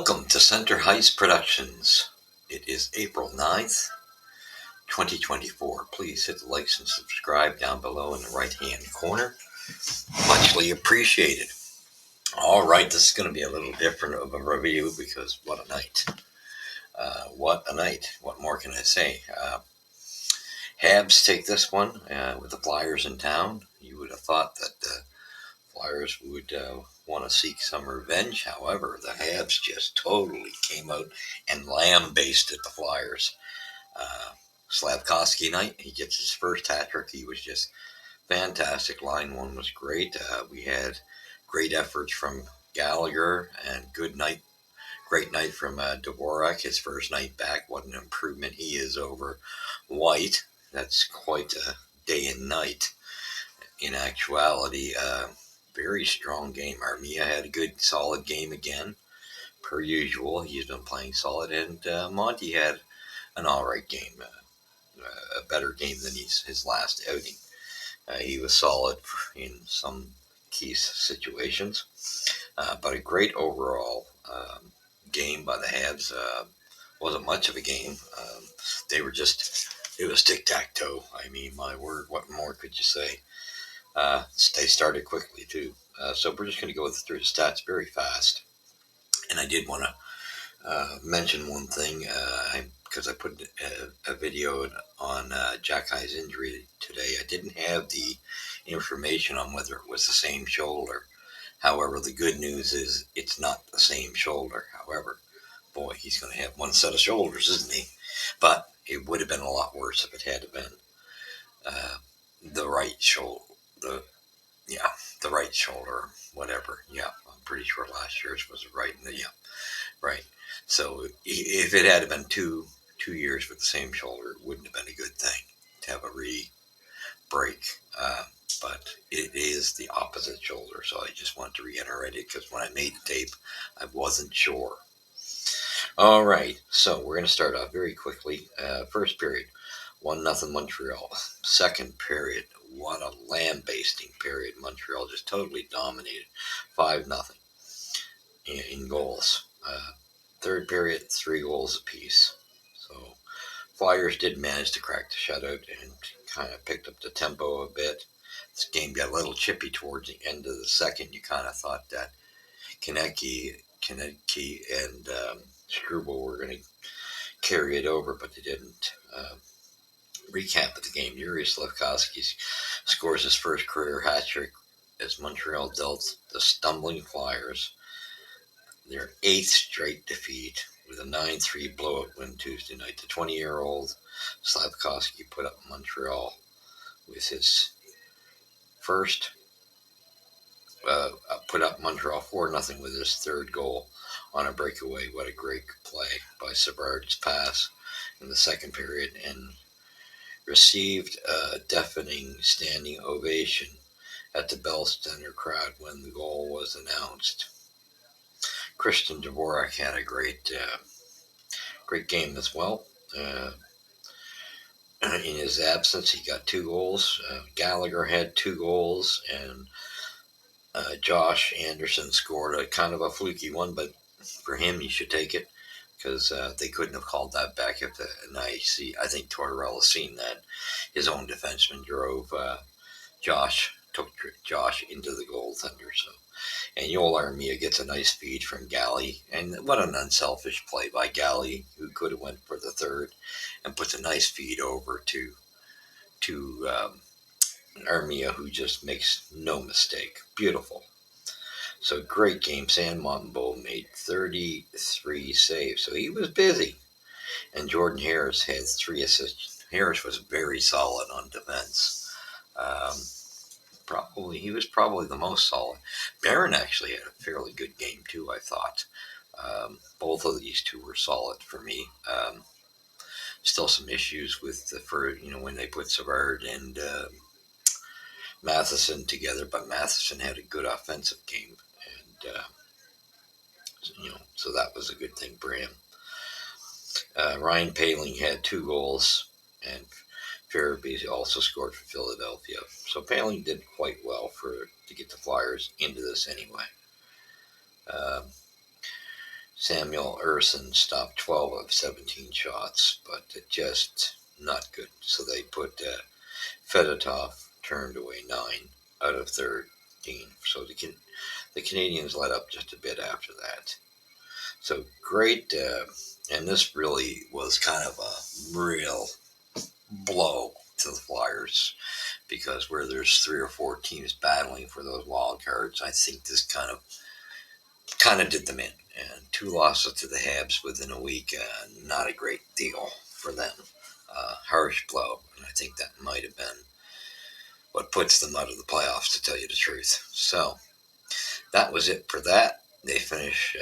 Welcome to Center Heights Productions. It is April 9th, 2024. Please hit the likes and subscribe down below in the right-hand corner. Muchly appreciated. All right, this is going to be a little different of a review because what a night. What a night. What more can I say? Habs take this one with the Flyers in town. You would have thought that the Flyers would want to seek some revenge. However, the Habs just totally came out and lambasted the Flyers. Slafkoski night, he gets his first hat trick. He was just fantastic. Line one was great. We had great efforts from Gallagher and great night from Dvorak. His first night back. What an improvement he is over White. That's quite a day and night. In actuality, very strong game. Armia had a good, solid game again, per usual. He's been playing solid, and Monty had an all right game, a better game than his last outing. He was solid in some key situations, but a great overall game by the Habs. Wasn't much of a game. It was tic-tac-toe. I mean, my word, what more could you say? They started quickly, too. So we're just going to go through the stats very fast. And I did want to mention one thing, because I put a video on Jack High's injury today. I didn't have the information on whether it was the same shoulder. However, the good news is it's not the same shoulder. However, boy, he's going to have one set of shoulders, isn't he? But it would have been a lot worse if it had been the right shoulder. The right shoulder, whatever. Yeah, I'm pretty sure last year's was right. Right. So if it had been two years with the same shoulder, it wouldn't have been a good thing to have a break. But it is the opposite shoulder, so I just want to reiterate it because when I made the tape, I wasn't sure. All right, so we're going to start off very quickly. First period, 1-0 Montreal. Second period, what a lambasting period. Montreal just totally dominated, 5-0 in goals. Third period, 3 goals apiece. So Flyers did manage to crack the shutout and kind of picked up the tempo a bit. This game got a little chippy towards the end of the second. You kind of thought that Konecny and Struble were going to carry it over, but they didn't. Recap of the game: Yuri Slafkoski scores his first career hat trick as Montreal dealt the stumbling Flyers their 8th straight defeat with a 9-3 blowout win Tuesday night. The 20-year-old Slafkoski put up Montreal with his first, put up Montreal 4-0 with his third goal on a breakaway. What a great play by Savard's pass in the second period, and received a deafening standing ovation at the Bell Center crowd when the goal was announced. Christian Dvorak had a great game as well. In his absence, he got 2 goals. Gallagher had 2 goals, and Josh Anderson scored a kind of a fluky one, but for him, he should take it because they couldn't have called that back. And I think Tortorella seen that his own defenseman drove took Josh into the goaltender. So, and Joel Armia gets a nice feed from Galley, and what an unselfish play by Galley, who could have went for the third, and puts a nice feed over to Armia, who just makes no mistake. Beautiful. So great game. Sam Montembeault made 33 saves, so he was busy. And Jordan Harris had 3 assists. Harris was very solid on defense. He was probably the most solid. Barron actually had a fairly good game too, I thought. Both of these two were solid for me. Still some issues with when they put Savard and Matheson together, but Matheson had a good offensive game, and so that was a good thing for him. Ryan Poehling had 2 goals, and Farabee also scored for Philadelphia. So Poehling did quite well to get the Flyers into this anyway. Samuel Urson stopped 12 of 17 shots, but it just not good. So they put Fedotov turned away 9 out of 13. So the Canadians let up just a bit after that. So great, and this really was kind of a real blow to the Flyers because where there's 3 or 4 teams battling for those wild cards, I think this kind of did them in. And 2 losses to the Habs within a week, not a great deal for them. Harsh blow, and I think that might have been what puts them out of the playoffs, to tell you the truth. So that was it for that. They finish,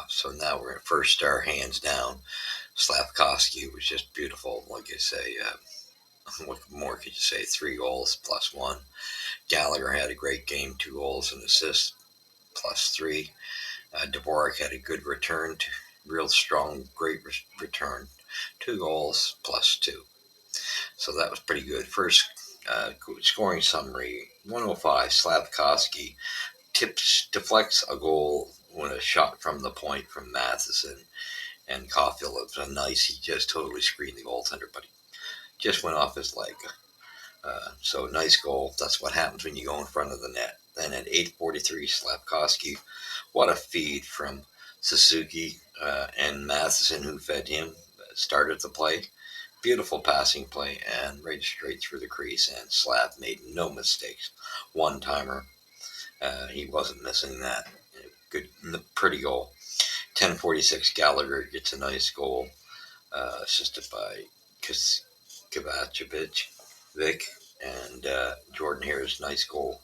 so now we're at first star, hands down. Slafkoski was just beautiful. Like I say, what more could you say? 3 goals plus 1. Gallagher had a great game, 2 goals and assists plus 3. Dvorak had a good return, real strong, great return. 2 goals plus 2. So that was pretty good. First scoring summary, 105, Slafkoski deflects a goal when a shot from the point from Matheson and Caulfield. It was a nice, he just totally screened the goaltender, but he just went off his leg. So nice goal. That's what happens when you go in front of the net. Then at 8:43, Slafkoski, what a feed from Suzuki and Matheson, who fed him, started the play. Beautiful passing play and right straight through the crease. And Slav made no mistakes. One timer. He wasn't missing that. Good, pretty goal. 10:46, Gallagher gets a nice goal, assisted by Kovacevic, Vic, and Jordan Harris. Nice goal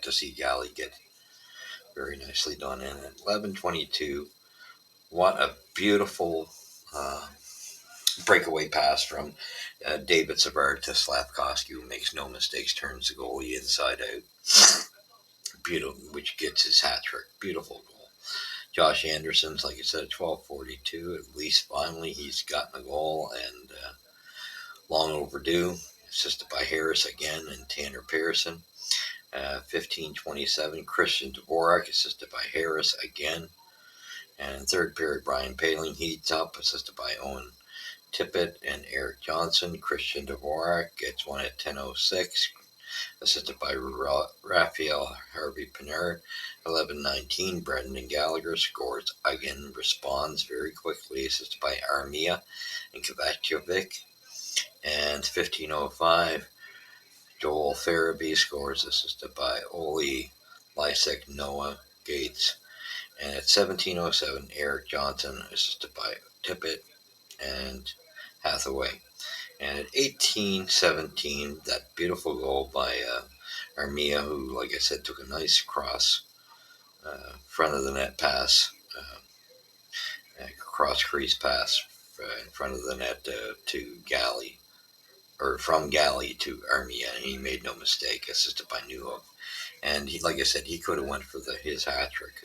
to see Galley get very nicely done in. At 11:22, what a beautiful breakaway pass from David Savard to Slafkoski, who makes no mistakes, turns the goalie inside out. Beautiful, which gets his hat trick. Beautiful goal. Josh Anderson's, like I said, 12:42. At least finally he's gotten a goal, and long overdue. Assisted by Harris again and Tanner Pearson. 15:27. Christian Dvorak, assisted by Harris again. And third period, Brian Paling heats up, assisted by Owen Tippett and Eric Johnson. Christian Dvorak gets one at 10:06. Assisted by Raphael Harvey-Pinard. 11:19, Brendan Gallagher scores again, responds very quickly, assisted by Armia and Kovacevic. And 15:05, Joel Farabee scores, assisted by Oli Lysek, Noah Gates. And at 17:07, Eric Johnson, assisted by Tippett and Hathaway. And at 18:17, that beautiful goal by Armia, who, like I said, took a nice cross front of the net pass, cross crease pass in front of the net to Galley, or from Galley to Armia, and he made no mistake, assisted by Newhook. And he, like I said, he could have went for his hat trick,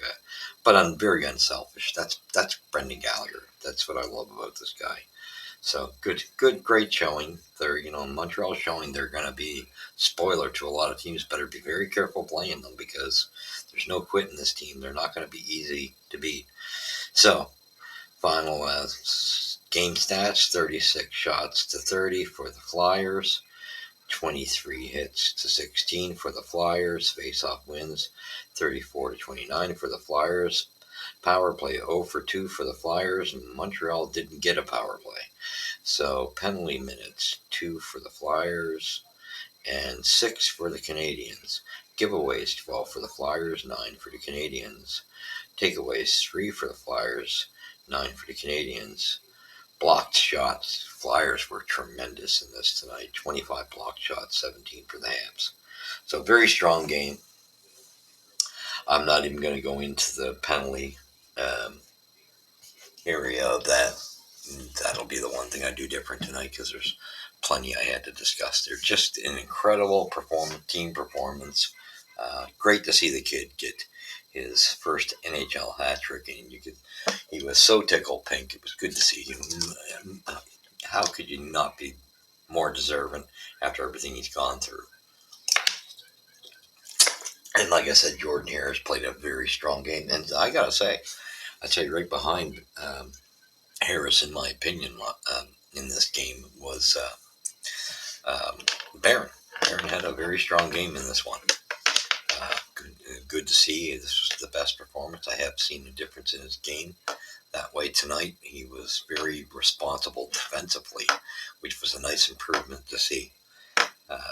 but I'm very unselfish. That's Brendan Gallagher. That's what I love about this guy. So good, great showing. They're, Montreal showing they're going to be spoiler to a lot of teams. Better be very careful playing them because there's no quit in this team. They're not going to be easy to beat. So final game stats: 36 shots to 30 for the Flyers, 23 hits to 16 for the Flyers. Face-off wins 34-29 for the Flyers. Power play 0 for 2 for the Flyers. Montreal didn't get a power play. So penalty minutes 2 for the Flyers and 6 for the Canadians. Giveaways 12 for the Flyers, 9 for the Canadians. Takeaways 3 for the Flyers, 9 for the Canadians. Blocked shots, Flyers were tremendous in this tonight. 25 blocked shots, 17 for the Habs. So very strong game. I'm not even going to go into the penalty area of that. That'll be the one thing I do different tonight because there's plenty I had to discuss. They're just an incredible team performance. Great to see the kid get his first NHL hat trick, and he was so tickled pink. It was good to see him. How could you not be more deserving after everything he's gone through? And like I said, Jordan Harris played a very strong game, and I gotta say, I'd say right behind Harris, in my opinion, in this game was Barron. Barron had a very strong game in this one. Good to see. This was the best performance. I have seen a difference in his game that way tonight. He was very responsible defensively, which was a nice improvement to see.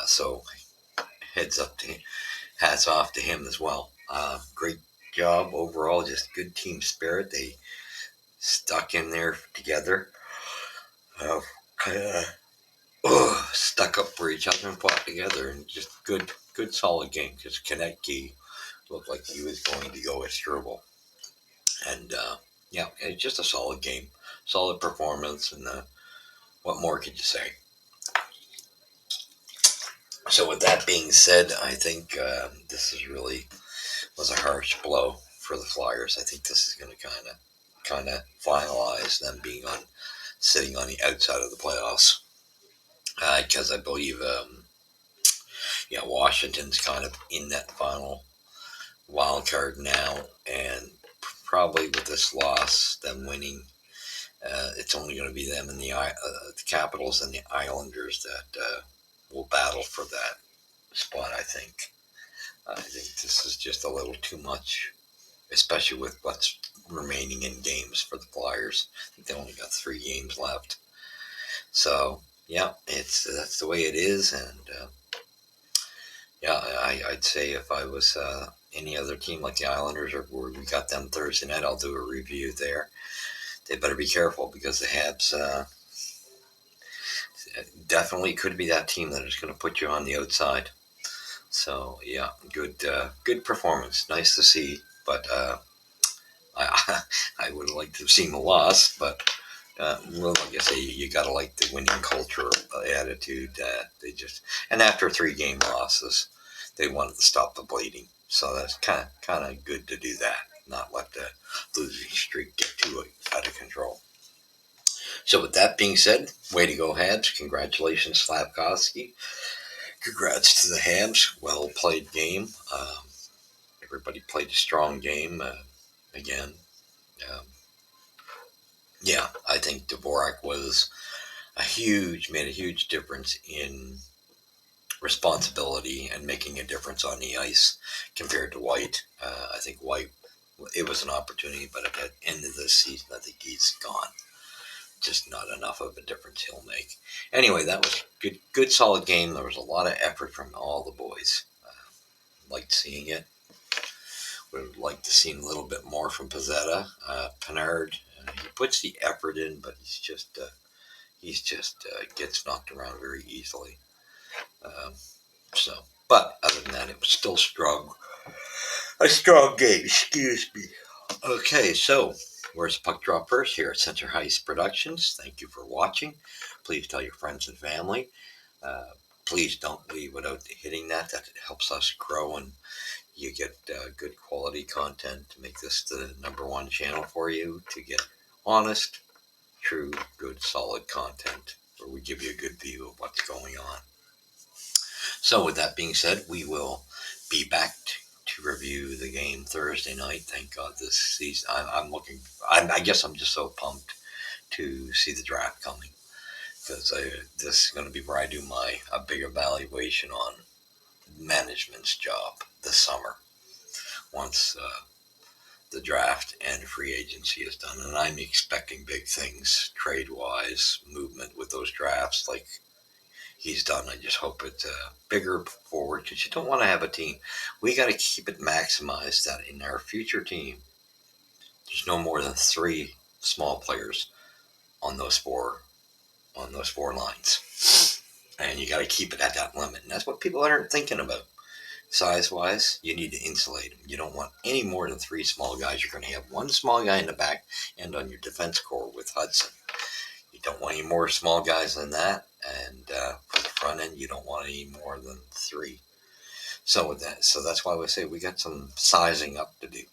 So heads up to him, hats off to him as well. Great job overall, just good team spirit. They stuck in there together, uh, stuck up for each other and fought together, and just good solid game. Because Konecki looked like he was going to go as Struble, and yeah, it's just a solid game, solid performance, and what more could you say? So with that being said, I think this is really was a harsh blow for the Flyers. I think this is going to kind of finalize them being on sitting on the outside of the playoffs because I believe yeah, Washington's kind of in that final wild card now, and probably with this loss, them winning, it's only going to be them and the Capitals and the Islanders that will battle for that spot. I think this is just a little too much, especially with what's remaining in games for the Flyers. I think they only got 3 games left. So yeah, it's that's the way it is, and yeah, I'd say if I was any other team like the Islanders or where we got them Thursday night, I'll do a review there. They better be careful because the Habs definitely could be that team that is going to put you on the outside. So yeah, good performance. Nice to see, but I I would have liked to have seen the loss, but well, like I say, you got to like the winning culture, attitude. They just and after 3 game losses, they wanted to stop the bleeding. So that's kind of good to do that, not let the losing streak get too out of control. So with that being said, way to go, Habs! Congratulations, Slafkoski. Congrats to the Habs. Well played game. Everybody played a strong game again. Um, yeah, I think Dvorak was made a huge difference in responsibility and making a difference on the ice compared to White. I think White, it was an opportunity, but at the end of this season, I think he's gone. Just not enough of a difference he'll make. Anyway, that was good solid game. There was a lot of effort from all the boys. Liked seeing it. Would like to see a little bit more from Pizzetta. Pinard, he puts the effort in, but he's just gets knocked around very easily. Um, so, but other than that, it was still strong. A strong game. Excuse me. Okay, so where's Puck Drop First here at Center Heist Productions. Thank you for watching. Please tell your friends and family. Please don't leave without hitting that. That helps us grow and you get good quality content to make this the #1 channel for you to get honest, true, good, solid content where we give you a good view of what's going on. So with that being said, we will be back to review the game Thursday night. Thank God this season. I guess I'm just so pumped to see the draft coming because this is going to be where I do a big evaluation on management's job this summer once the draft and free agency is done. And I'm expecting big things trade wise, movement with those drafts like he's done. I just hope it's bigger forward because you don't want to have a team. We got to keep it maximized that in our future team, there's no more than 3 small players on those four lines, and you got to keep it at that limit. And that's what people aren't thinking about. Size wise, you need to insulate them. You don't want any more than 3 small guys. You're going to have 1 small guy in the back and on your defense core with Hudson. You don't want any more small guys than that. And for the front end, you don't want any more than 3. So that's why we say we got some sizing up to do.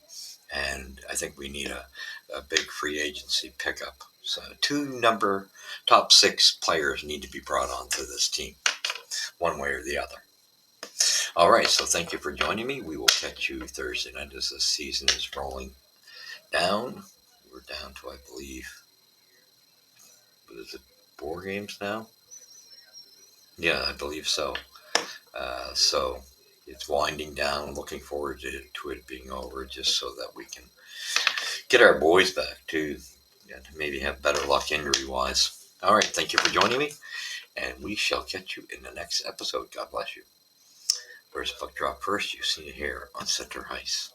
And I think we need a big free agency pickup. So 2 top 6 players need to be brought onto this team, one way or the other. All right, so thank you for joining me. We will catch you Thursday night as the season is rolling down. We're down to, I believe, what is it, 4 games now? Yeah, I believe so. So it's winding down. Looking forward to it being over, just so that we can get our boys back too, and maybe have better luck injury wise. All right, thank you for joining me, and we shall catch you in the next episode. God bless you. Where's the puck drop first? You've seen it here on Center Ice.